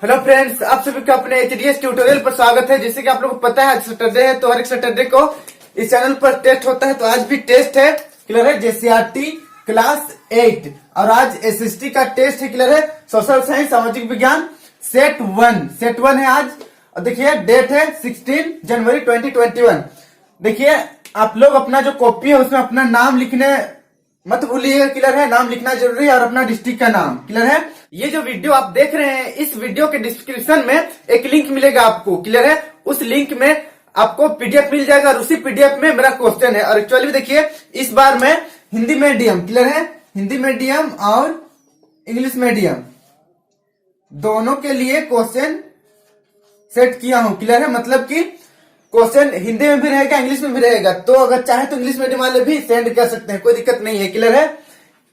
Hello friends, आप सभी का अपने एचडीएस ट्यूटोरियल पर स्वागत है। जैसे कि आप लोगों को पता है आज सैटरडे है, तो हर एक सैटरडे को इस चैनल पर टेस्ट होता है। तो आज भी टेस्ट है, क्लियर है, जेसीआरटी क्लास 8 और आज एसएसटी का टेस्ट है, क्लियर है, सोशल साइंस सामाजिक विज्ञान सेट 1 है आज। और देखिए डेट है 16 जनवरी 2021। देखिए आप लोग अपना जो कॉपी है उसमें अपना नाम लिखने मत भूलिएगा, क्लियर है, नाम लिखना जरूरी है और अपना डिस्ट्रिक्ट का नाम, क्लियर है। ये जो वीडियो आप देख रहे हैं, इस वीडियो के डिस्क्रिप्शन में एक लिंक मिलेगा आपको, क्लियर है। उस लिंक में आपको पीडीएफ मिल जाएगा और उसी पीडीएफ में मेरा क्वेश्चन है। और एक्चुअली देखिए इस बार मैं हिंदी मीडियम, क्लियर है, हिंदी मीडियम और इंग्लिश मीडियम दोनों के लिए क्वेश्चन सेट किया हूं, क्लियर है। मतलब कि क्वेश्चन हिंदी में भी रहेगा, इंग्लिश में भी रहेगा। तो अगर चाहे तो इंग्लिश मीडियम वाले भी सेंड कर सकते हैं, कोई दिक्कत नहीं है, क्लियर है।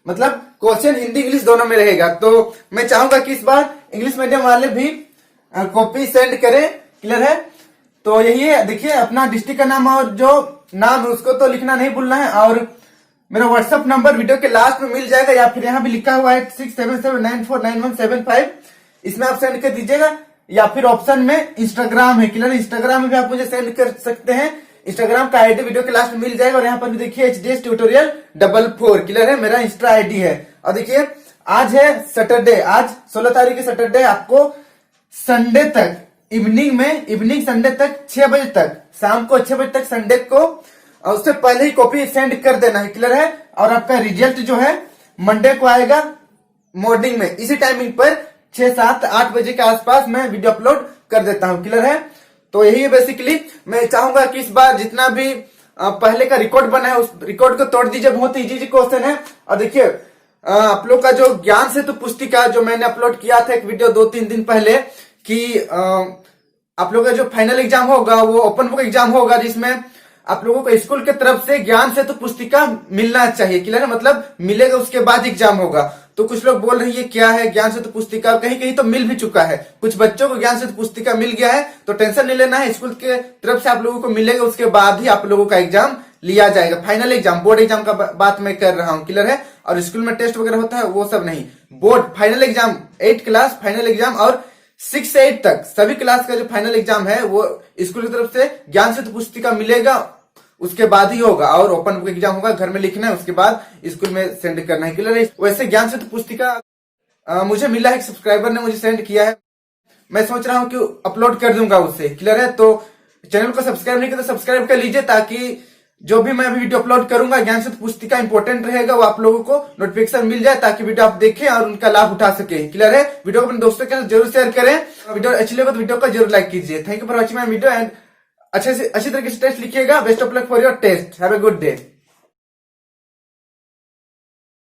मतलब क्वेश्चन हिंदी इंग्लिश दोनों में रहेगा। तो मैं चाहूंगा कि इस बार इंग्लिश मीडियम वाले भी कॉपी सेंड करें, क्लियर है। तो यही है, देखिए अपना डिस्ट्रिक्ट का नाम और जो नाम है उसको तो लिखना नहीं भूलना है। और मेरा व्हाट्सएप नंबर वीडियो के लास्ट में मिल जाएगा, या फिर यहाँ भी लिखा हुआ है 6779491175। इसमें आप सेंड कर दीजिएगा, या फिर ऑप्शन में इंस्टाग्राम है, क्लियर, इंस्टाग्राम में भी आप मुझे सेंड कर सकते हैं। इंस्टाग्राम का आईडी वीडियो के लास्ट में मिल जाएगा। और यहाँ पर भी देखिए एचडीएस ट्यूटोरियल 44, क्लियर है, मेरा इंस्टा आईडी है। और देखिए आज है सैटरडे, आज 16 तारीख है सैटरडे। आपको संडे तक इवनिंग संडे तक 6 बजे तक, शाम को 6 बजे तक संडे को, और उससे पहले ही कॉपी सेंड कर देना है, क्लियर है। और आपका रिजल्ट जो है मंडे को आएगा मॉर्निंग में, इसी टाइमिंग पर 6, 7, 8 बजे के आसपास मैं वीडियो अपलोड कर देता हूं, क्लियर है। तो यही है बेसिकली। मैं चाहूंगा कि इस बार जितना भी पहले का रिकॉर्ड बना है उस रिकॉर्ड को तोड़ दीजिए, बहुत ही इजी क्वेश्चन है। और देखिए आप लोग का जो ज्ञान सेतु पुस्तिका जो मैंने अपलोड किया था एक वीडियो 2-3 दिन पहले, कि आप लोग का जो फाइनल एग्जाम होगा वो ओपन बुक एग्जाम होगा, जिसमें आप लोगों को स्कूल की तरफ से ज्ञान सेतु पुस्तिका मिलना चाहिए, क्लियर है, मतलब मिलेगा उसके बाद एग्जाम होगा। तो कुछ लोग बोल रही है क्या है ज्ञान सेतु पुस्तिका, कहीं कहीं तो मिल भी चुका है, कुछ बच्चों को ज्ञान सेतु पुस्तिका मिल गया है। तो टेंशन नहीं लेना है, स्कूल के तरफ से आप लोगों को मिलेगा, उसके बाद ही आप लोगों का एग्जाम लिया जाएगा। फाइनल एग्जाम, बोर्ड एग्जाम का बात मैं कर रहा हूँ, क्लियर है। और स्कूल में टेस्ट वगैरह होता है वो सब नहीं, board final exam 8 class final exam और 6 से 8 तक सभी क्लास का जो फाइनल एग्जाम है वो स्कूल की तरफ से ज्ञान सेतु पुस्तिका मिलेगा, उसके बाद ही होगा। और ओपन बुक एग्जाम होगा, घर में लिखना है, उसके बाद स्कूल में सेंड करना है, क्लियर है। वैसे ज्ञान सेतु पुस्तिका मुझे मिला है, एक सब्सक्राइबर ने मुझे सेंड किया है, मैं सोच रहा हूं कि अपलोड कर दूंगा उससे, क्लियर है। तो चैनल को सब्सक्राइब नहीं किया तो सब्सक्राइब कर लीजिए, ताकि जो भी मैं वीडियो अपलोड करूंगा ज्ञान सेतु पुस्तिका इंपॉर्टेंट रहेगा, वो आप लोगों को नोटिफिकेशन मिल जाए, ताकि वीडियो आप देखें और उनका लाभ उठा सके, क्लियर है। वीडियो को अपने दोस्तों के साथ जरूर शेयर करें, वीडियो अच्छी लगे तो वीडियो को जरूर लाइक कीजिए। Thank you for watching my video and अच्छी तरीके से टेस्ट लिखिएगा। Best of luck for your test, have a good day.